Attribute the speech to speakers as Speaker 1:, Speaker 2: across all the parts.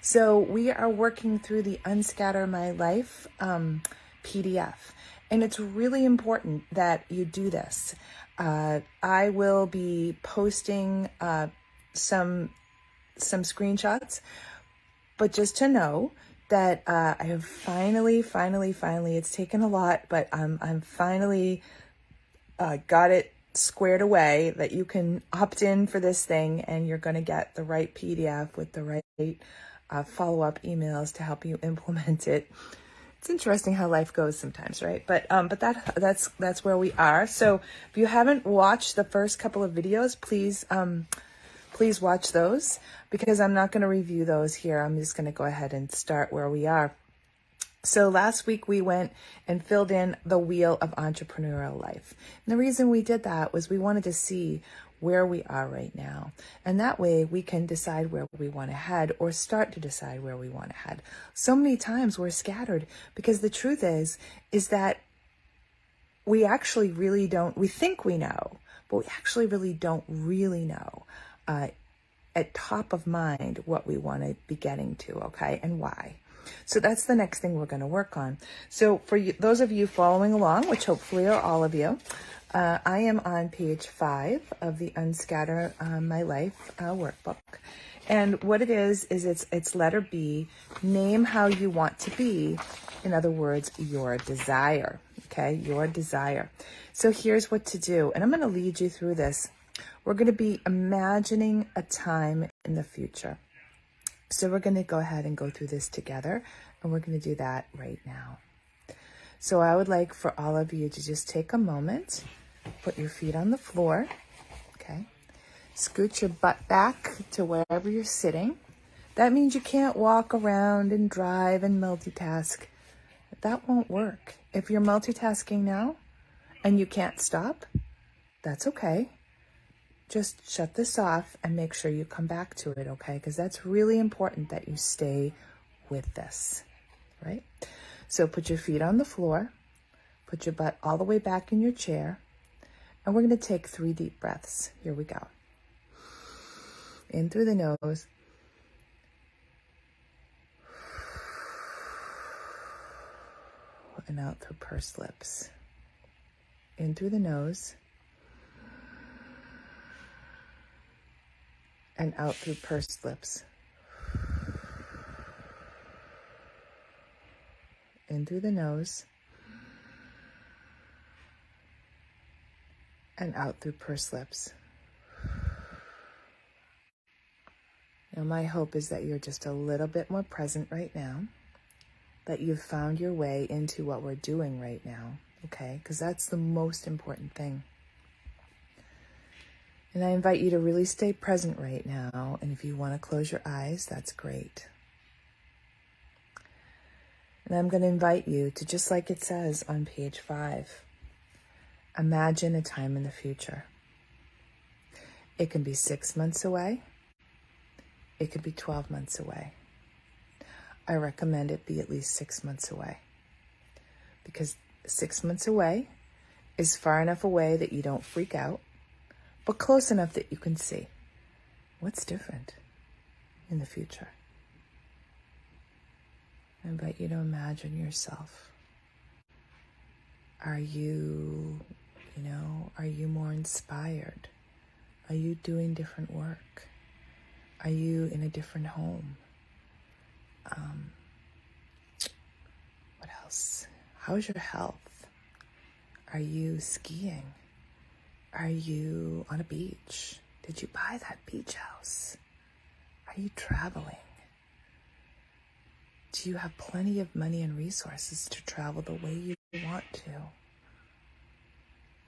Speaker 1: So we are working through the Unscatter My Life PDF. And it's really important that you do this. I will be posting some screenshots, but just to know that I have finally, it's taken a lot, but I'm finally got it squared away that you can opt in for this thing and you're going to get the right PDF with the right follow-up emails to help you implement it. It's interesting how life goes sometimes, right? But that's where we are. So if you haven't watched the first couple of videos, please watch those, because I'm not going to review those here. I'm just going to go ahead and start where we are. So last week we went and filled in the wheel of entrepreneurial life. And the reason we did that was we wanted to see where we are right now. And that way we can decide where we want to head, or start to decide where we want to head. So many times we're scattered because the truth is that we actually really don't, we think we know, but we actually really don't really know at top of mind what we want to be getting to, okay, and why. So that's the next thing we're going to work on. So for you, those of you following along, which hopefully are all of you, I am on page 5 of the Unscatter My Life workbook. And what it is it's letter B, name how you want to be. In other words, your desire, okay, your desire. So here's what to do. And I'm going to lead you through this. We're going to be imagining a time in the future. So we're going to go ahead and go through this together, and we're going to do that right now. So I would like for all of you to just take a moment, put your feet on the floor, okay? Scoot your butt back to wherever you're sitting. That means you can't walk around and drive and multitask. That won't work. If you're multitasking now and you can't stop, that's okay. Just shut this off and make sure you come back to it, okay? Because that's really important that you stay with this, right? So put your feet on the floor, put your butt all the way back in your chair, and we're going to take 3 deep breaths. Here we go. In through the nose. And out through pursed lips. In through the nose. And out through pursed lips. In through the nose. And out through pursed lips. Now my hope is that you're just a little bit more present right now, that you've found your way into what we're doing right now, okay? Because that's the most important thing. And I invite you to really stay present right now. And if you want to close your eyes, that's great. And I'm going to invite you to, just like it says on page 5, imagine a time in the future. It can be 6 months away. It could be 12 months away. I recommend it be at least 6 months away. Because 6 months away is far enough away that you don't freak out, but close enough that you can see what's different in the future. I invite you to imagine yourself. Are you more inspired? Are you doing different work? Are you in a different home? What else? How's your health? Are you skiing? Are you on a beach? Did you buy that beach house? Are you traveling? Do you have plenty of money and resources to travel the way you want to?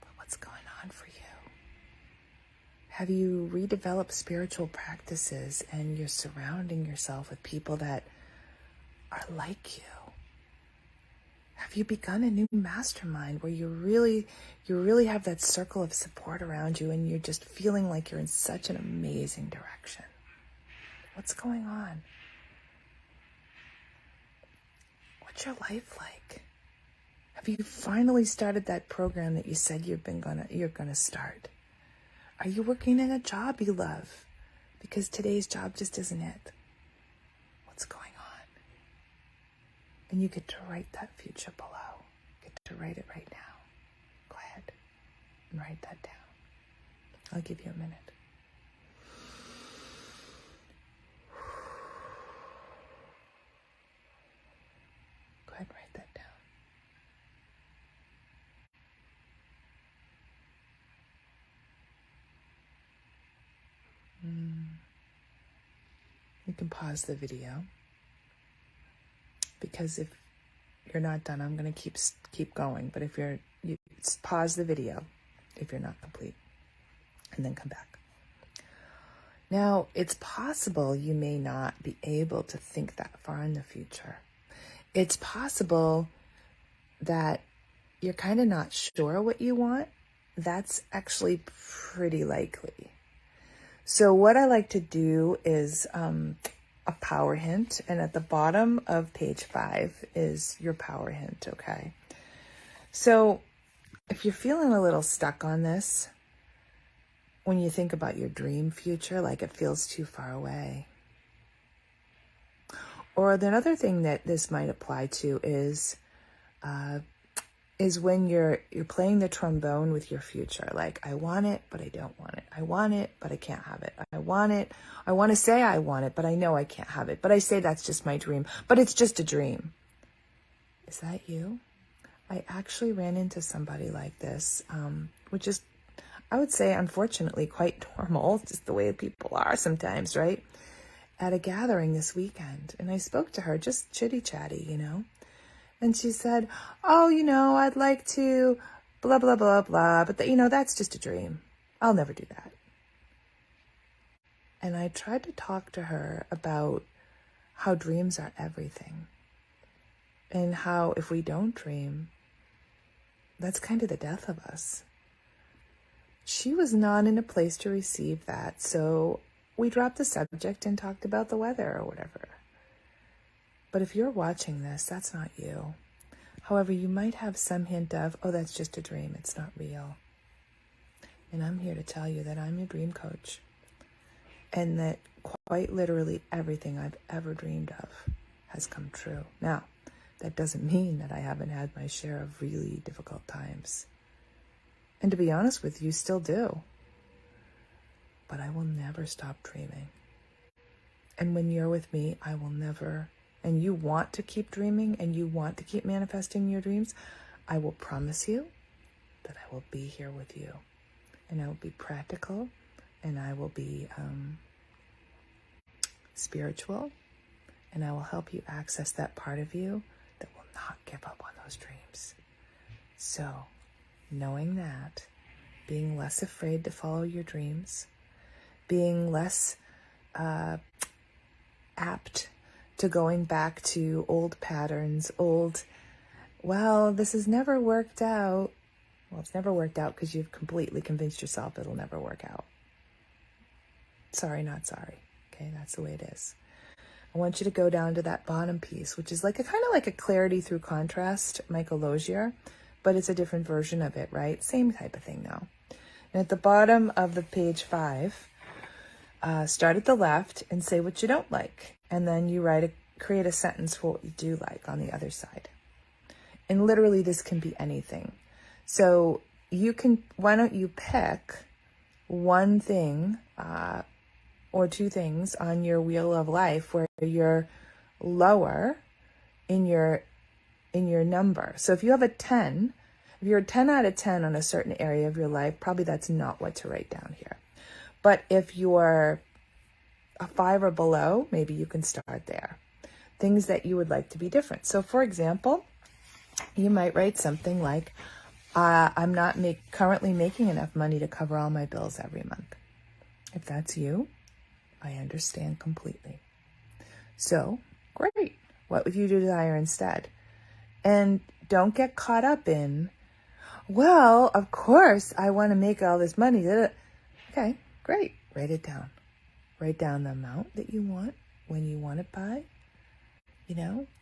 Speaker 1: But what's going on for you? Have you redeveloped spiritual practices and you're surrounding yourself with people that are like you? Have you begun a new mastermind where you really have that circle of support around you and you're just feeling like you're in such an amazing direction? What's going on? What's your life like? Have you finally started that program that you said you're gonna start? Are you working in a job you love? Because today's job just isn't it. What's going And you get to write that future below. You get to write it right now. Go ahead and write that down. I'll give you a minute. Go ahead and write that down. You can pause the video, because if you're not done, I'm going to keep going. But if you pause the video if you're not complete, and then come back. Now, it's possible you may not be able to think that far in the future. It's possible that you're kind of not sure what you want. That's actually pretty likely. So what I like to do is a power hint, and at the bottom of page 5 is your power hint, okay? So if you're feeling a little stuck on this, when you think about your dream future, like it feels too far away. Or another thing that this might apply to is when you're playing the trombone with your future. Like, I want it, but I don't want it. I want it, but I can't have it. I want it. I want to say I want it, but I know I can't have it. But I say that's just my dream. But it's just a dream. Is that you? I actually ran into somebody like this, which is, I would say, unfortunately, quite normal. Just the way people are sometimes, right? At a gathering this weekend. And I spoke to her, just chitty-chatty, you know. And she said, oh, I'd like to blah, blah, blah, blah. But, that's just a dream. I'll never do that. And I tried to talk to her about how dreams are everything. And how if we don't dream, that's kind of the death of us. She was not in a place to receive that. So we dropped the subject and talked about the weather or whatever. But if you're watching this, that's not you. However, you might have some hint of, oh, that's just a dream. It's not real. And I'm here to tell you that I'm your dream coach. And that quite literally everything I've ever dreamed of has come true. Now, that doesn't mean that I haven't had my share of really difficult times. And to be honest with you, still do. But I will never stop dreaming. And when you're with me, I will never, and you want to keep dreaming and you want to keep manifesting your dreams, I will promise you that I will be here with you. And I will be practical, and I will be spiritual, and I will help you access that part of you that will not give up on those dreams. So, knowing that, being less afraid to follow your dreams, being less apt to going back to old patterns, well, this has never worked out. Well, it's never worked out because you've completely convinced yourself it'll never work out. Sorry, not sorry. Okay, that's the way it is. I want you to go down to that bottom piece, which is like kind of like a clarity through contrast, Michael Lozier, but it's a different version of it, right? Same type of thing though. And at the bottom of the page 5, start at the left and say what you don't like. And then you create a sentence for what you do like on the other side. And literally this can be anything. So why don't you pick one thing or two things on your wheel of life where you're lower in your number. So if you have a 10, if you're a 10 out of 10 on a certain area of your life, probably that's not what to write down here. But if you're a 5 or below, maybe you can start there. Things that you would like to be different. So for example, you might write something like, I'm not currently making enough money to cover all my bills every month. If that's you, I understand completely. So, great. What would you desire instead? And don't get caught up in, well, of course, I want to make all this money. Okay, great. Write it down. Write down the amount that you want, when you want it by,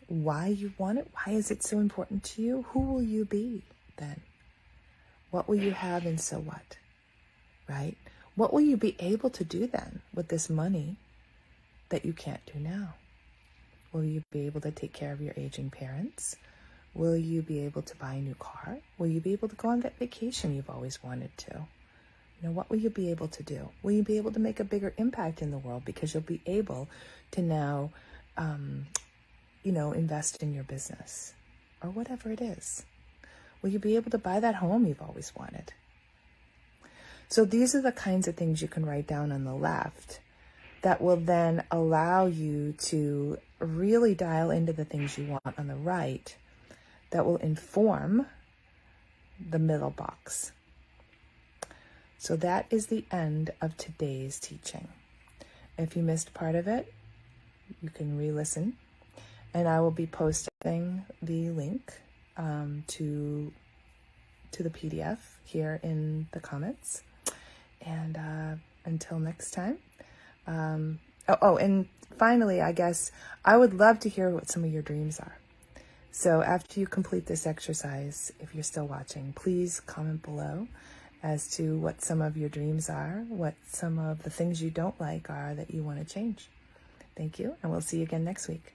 Speaker 1: why you want it. Why is it so important to you? Who will you be then? What will you have and so what, right? What will you be able to do then with this money that you can't do now? Will you be able to take care of your aging parents? Will you be able to buy a new car? Will you be able to go on that vacation you've always wanted to? What will you be able to do? Will you be able to make a bigger impact in the world because you'll be able to now, invest in your business or whatever it is? Will you be able to buy that home you've always wanted? So these are the kinds of things you can write down on the left that will then allow you to really dial into the things you want on the right that will inform the middle box. So that is the end of today's teaching. If you missed part of it, you can re-listen, and I will be posting the link to the PDF here in the comments. And until next time. And finally, I guess I would love to hear what some of your dreams are. So after you complete this exercise, if you're still watching, please comment below as to what some of your dreams are, what some of the things you don't like are that you want to change. Thank you, and we'll see you again next week.